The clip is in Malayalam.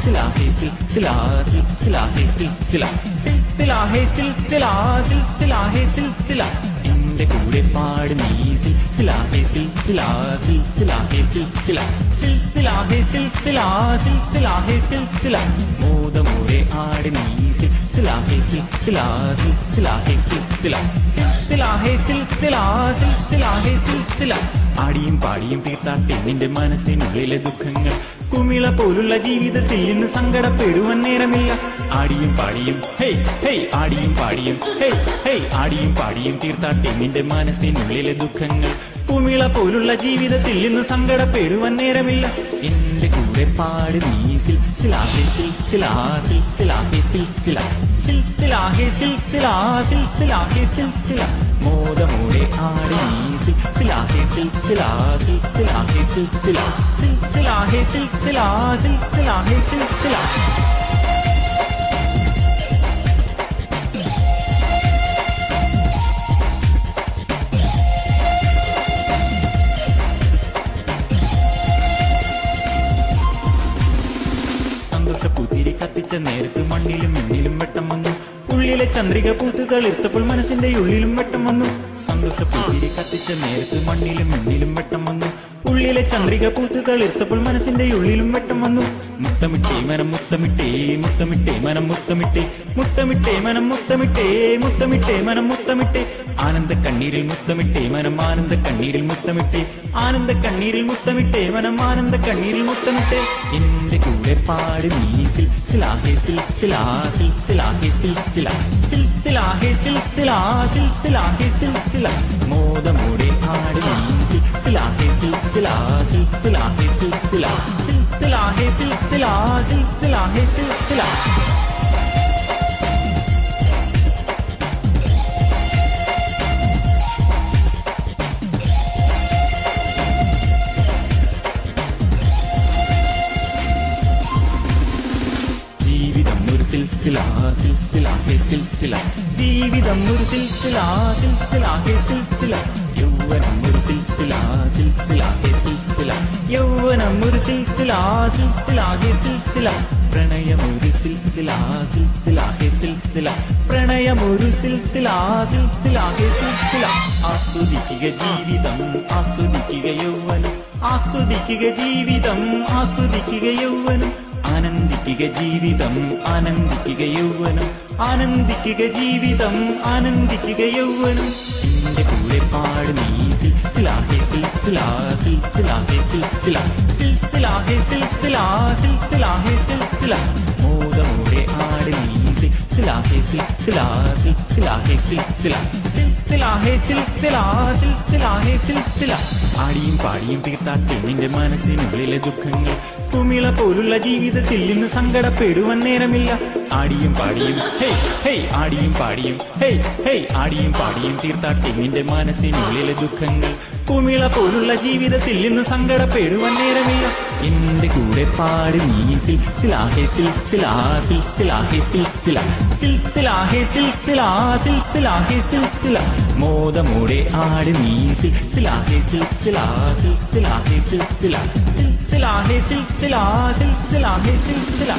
सिलसिला है सिलसिला सिलसिला है सिलसिला सिलसिला है सिलसिला सिलसिला है सिलसिला എന്റെ കൂടെ പാട് നീ സിൽസില ഹേ സിൽസില സിൽസില ഹേ സിൽസില സിൽസില ഹേ സിൽസില സിൽസില ഹേ സിൽസില മോദമോടെ ആട് നീ സിൽസില ഹേ സിൽസില സിൽസില ഹേ സിൽസില സിൽസില ഹേ സിൽസില സിൽസില ഹേ സിൽസില ആടിയും പാടിയും തീർത്താട്ടെ നിന്റെ മനസ്സിനുള്ളിലെ ദുഃഖങ്ങൾ കുമിള പോലുള്ള ജീവിതത്തിൽ ഇന്ന് സങ്കടപ്പെടുവാൻ നേരമില്ല ആടിയും പാടിയും ഹേയ് ഹേയ് ആടിയും പാടിയും ഹേയ് ഹേയ് ആടിയും പാടിയും തീർത്താട്ടെ നിന്റെ മനസ്സിനുള്ളിലെ ദുഃഖങ്ങൾ കുമിള പോലുള്ള ജീവിതത്തിൽ ഇന്ന് സങ്കടപ്പെടുവാൻ നേരമില്ല എന്റെ കൂടെ പാട് നീ സിൽസില ഹേ സിൽസില സിൽസില ഹേ സിൽസില സിൽസില ഹേ സിൽസില സിൽസില ഹേ സിൽസില മോദമോടെ ആടി നീ സിൽസില ഹേ സിൽസില സിൽസില ഹേ സിൽസില സിൽസില ഹേ സിൽസില സിൽസില ഹേ സിൽസില സന്തോഷപ്പൂത്തിരി കത്തിച്ച നേരത്ത് മണ്ണിലും മിന്നിലും വെട്ടം വന്നു ഉള്ളിലെ ചന്ദ്രിക പൂത്ത് തളിർത്തപ്പോൾ മനസ്സിന്റെ ഉള്ളിലും വെട്ടം വന്നു സന്തോഷപ്പൂത്തിരി കത്തിച്ച നേരത്ത് മണ്ണിലും മിന്നിലും വെട്ടം വന്നു ഉള്ളിലെ ചന്ദ്രിക പൂത്ത് തളിർത്തപ്പോൾ മനസ്സിന്റെ ഉള്ളിലും വെട്ടം വന്നു മുത്തമിട്ടേ മനം മുത്തമിട്ടേ മുത്തമിട്ടേ മനം മുത്തമിട്ടേ മുത്തമിട്ടേ മനം മുത്തമിട്ടേ മുത്തമിട്ടേ മനം മുത്തമിട്ടേ ആനന്ദ കണ്ണീരിൽ മുത്തമിട്ടേ മനം ആനന്ദ കണ്ണീരിൽ മുത്തമിട്ടേ ആനന്ദ കണ്ണീരിൽ മുത്തമിട്ടേ മനം ആനന്ദ കണ്ണീരിൽ മുത്തമിട്ടേ എന്റെ കൂടെ പാട് നീ സിൽസില ഹേ സിൽസില സിൽസില ഹേ സിൽസില സിൽസില ഹേ സിൽസില സിൽസില ഹേ സിൽസില മോദമോടെ ആട് നീ സിൽസില ഹേ സിൽസില സിൽസില ഹേ സിൽസില സിൽസില ഹേ സിൽസില സിൽസില ഹേ സിൽസില സിൽസില സിൽസില ഹേ സിൽസില ജീവിതം ഒരു സിൽസില സിൽസില ഹേ സിൽസില യൗവനം ഒരു സിൽസില സിൽസില ഹേ സിൽസില യൗവനം ഒരു സിൽസില സിൽസില ഹേ സിൽസില പ്രണയം ഒരു സിൽസില സിൽസില ഹേ സിൽസില പ്രണയം ഒരു സിൽസില സിൽസില ഹേ സിൽസില ആസ്വദിക്കുക ജീവിതം ആസ്വദിക്കുക യൗവനം ആസ്വദിക്കുക ജീവിതം ആസ്വദിക്കുക യൗവനം ആനന്ദിക്കുക ജീവിതം ആനന്ദിക്കുക യൗവനം ആനന്ദിക്കുക ജീവിതം ആനന്ദിക്കുക യൗവനം എന്റെ കൂടെ പാട് നീ സിൽസില ഹേ സിൽസില സിൽസില ഹേ സിൽസില സിൽസില ഹേ സിൽസില സിൽസില ഹേ സിൽസില മോദമോടെ ആട് നീ സിൽസില ഹേ സിൽസില സിൽസില ഹേ സിൽസില സിൽസില ഹേ സിൽസില സിൽസില ഹേ സിൽസില ആടിയും പാടിയും തീർത്താട്ടെ നിന്റെ മനസ്സിനുള്ളിലെ ദുഃഖങ്ങൾ കുമിള പോലുള്ള ജീവിതത്തിൽ ഇന്ന് സങ്കടപ്പെടുവാൻ നേരമില്ല ആടിയും പാടിയും ഹേയ് ഹേയ് ആടിയും പാടിയും ഹേയ് ഹേയ് ആടിയും പാടിയും തീർത്താട്ടെ നിന്റെ മനസ്സിനുള്ളിലെ ദുഃഖങ്ങൾ കുമിള പോലുള്ള ജീവിതത്തിൽ ഇന്ന് സങ്കടപ്പെടുവാൻ നേരമില്ല എന്റെ കൂടെ പാട് നീ സിൽസില ഹേ സിൽസില സിൽസില ഹേ സിൽസില സിൽസില ഹേ സിൽസില സിൽസില ഹേ സിൽസില മോദമോടെ ആട് നീ സിൽസില ഹേ സിൽസില സിൽസില ഹേ സിൽസില സിൽസില ഹേ സിൽസില സിൽസില ഹേ സിൽസില